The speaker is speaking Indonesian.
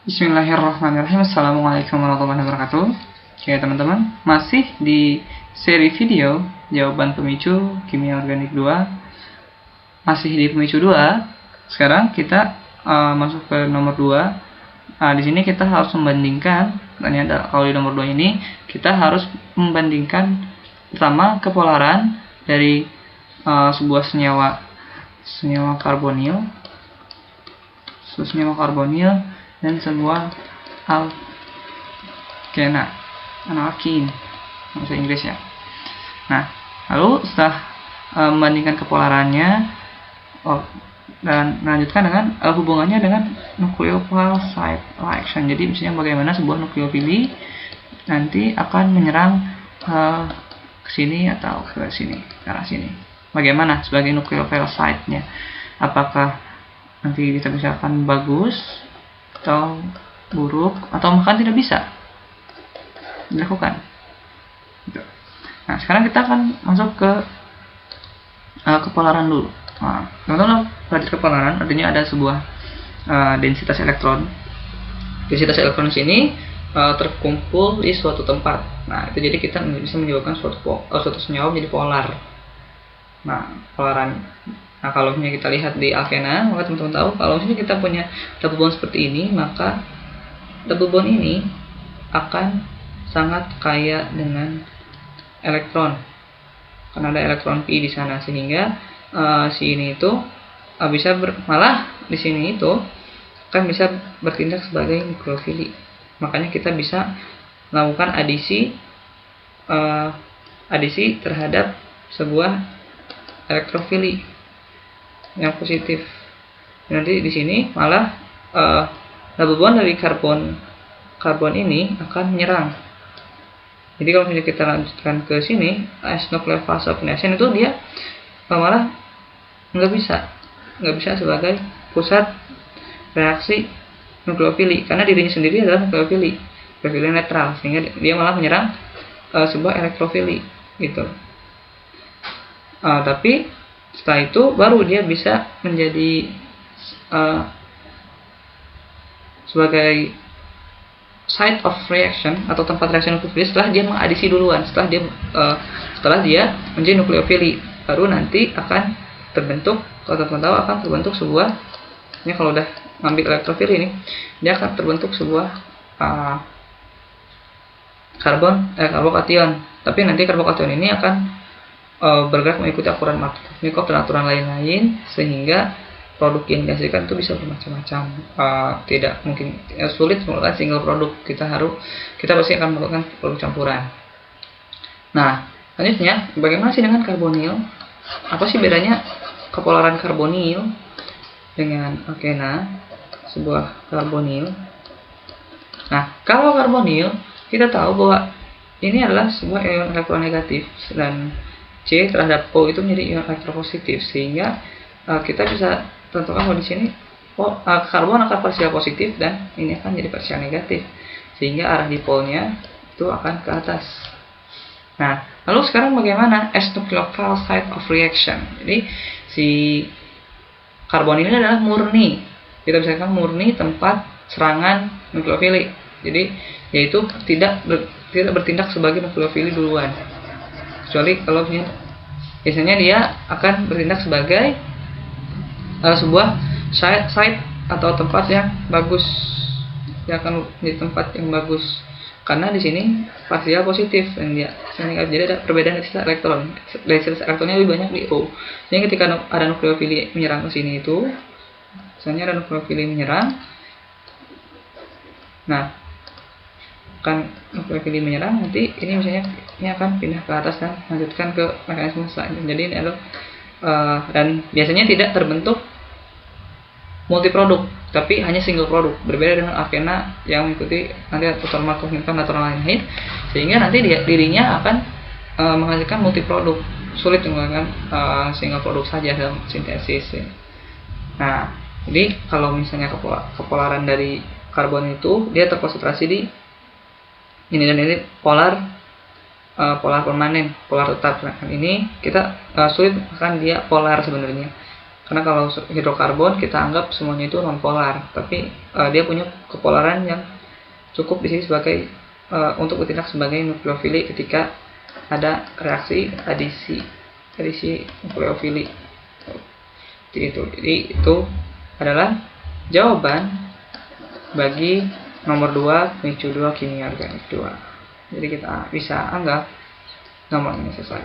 Bismillahirrahmanirrahim. Assalamualaikum warahmatullahi wabarakatuh. Oke teman-teman, masih di seri video jawaban pemicu kimia organik 2. Masih di pemicu 2. Sekarang kita masuk ke nomor 2. Di sini kita harus membandingkan. Ternyata kalau di nomor 2 ini kita harus membandingkan pertama kepolaran dari sebuah senyawa karbonil dan sebuah alkin bahasa Inggris ya. Nah, lalu setelah membandingkan kepolarannya dan melanjutkan dengan hubungannya dengan nucleophile site reaction. Jadi misalnya bagaimana sebuah nukleofili nanti akan menyerang ke sini atau ke sini, ke arah sini. Bagaimana sebagai nucleophile site-nya? Apakah nanti kita misalkan bagus atau buruk atau bahkan tidak bisa dilakukan. Nah, sekarang kita akan masuk ke kepolaran dulu. Nah, teman-teman, pada kepolaran artinya ada sebuah densitas elektron. Densitas elektron di sini terkumpul di suatu tempat. Nah, itu jadi kita bisa menyebabkan suatu senyawa menjadi polar. Nah, polaran. Nah, kalau misalnya kita lihat di alkena, maka teman-teman tahu kalau misalnya kita punya double bond seperti ini, maka double bond ini akan sangat kaya dengan elektron. Karena ada elektron pi di sana, sehingga si ini itu malah di sini itu akan bisa bertindak sebagai nukleofili. Makanya kita bisa melakukan adisi terhadap sebuah elektrofili yang positif. Nanti di sini malah double bond dari karbon ini akan menyerang. Jadi kalau misalnya kita lanjutkan ke sini, S-nucleophase of nation itu dia malah nggak bisa sebagai pusat reaksi nukleofili karena dirinya sendiri adalah nukleofili netral, sehingga dia malah menyerang sebuah elektrofili gitu. Tapi setelah itu baru dia bisa menjadi sebagai site of reaction atau tempat reaksi nukleofili setelah dia mengadisi duluan, setelah dia menjadi nukleofili, baru nanti akan terbentuk, kalau teman-teman tahu akan terbentuk sebuah, ini kalau udah ngambil elektrofili ini, dia akan terbentuk sebuah karbokation. Tapi nanti karbokation ini akan bergerak mengikuti aturan Markov dan aturan lain-lain, sehingga produk yang dihasilkan itu bisa bermacam-macam. Tidak mungkin sulit melakukan single produk. Kita pasti akan melakukan produk campuran. Nah, selanjutnya bagaimana sih dengan karbonil? Apa sih bedanya kepolaran karbonil dengan alkena, sebuah karbonil? Nah, kalau karbonil kita tahu bahwa ini adalah sebuah ion elektronegatif dan C terhadap O itu menjadi ion elektropositif, sehingga kita bisa tentukan bahwa di sini karbon akan parsial positif dan ini akan jadi parsial negatif, sehingga arah dipolnya itu akan ke atas. Nah, lalu sekarang bagaimana S-nucleophile site of reaction? Jadi si karbon ini adalah murni, kita bisa katakan murni tempat serangan nukleofili. Jadi yaitu tidak bertindak sebagai nukleofili duluan. Kecuali kalau biasanya dia akan bertindak sebagai sebuah site atau tempat yang bagus, dia akan menjadi tempat yang bagus karena di sini parsial positif dan dia negatif. Jadi ada perbedaan densitas elektron. Densitas elektronnya lebih banyak di O. Jadi ketika ada nukleofili menyerang ke sini itu, misalnya ada nukleofili menyerang, nah kan nukleofili menyerang, nanti ini misalnya ini akan pindah ke atas dan lanjutkan ke mekanisme selanjutnya. Jadi ini adalah dan biasanya tidak terbentuk multiproduk, tapi hanya single produk. Berbeda dengan alkena yang mengikuti nanti aturan Markov dan aturan lain, sehingga nanti dirinya akan menghasilkan multiproduk. Sulit menggunakan single produk saja dalam sintesis. Nah, jadi kalau misalnya kepolaran dari karbon itu dia terkonsentrasi di ini dan ini polar permanen, polar tetap. Nah, ini kita sulit akan dia polar sebenarnya. Karena kalau hidrokarbon kita anggap semuanya itu nonpolar, tapi dia punya kepolaran yang cukup di sini sebagai untuk bertindak sebagai nukleofili ketika ada reaksi adisi nukleofili. Jadi itu adalah jawaban bagi nomor 2 pemicu 2 kimia organik 2. Jadi kita bisa anggap nomor ini selesai.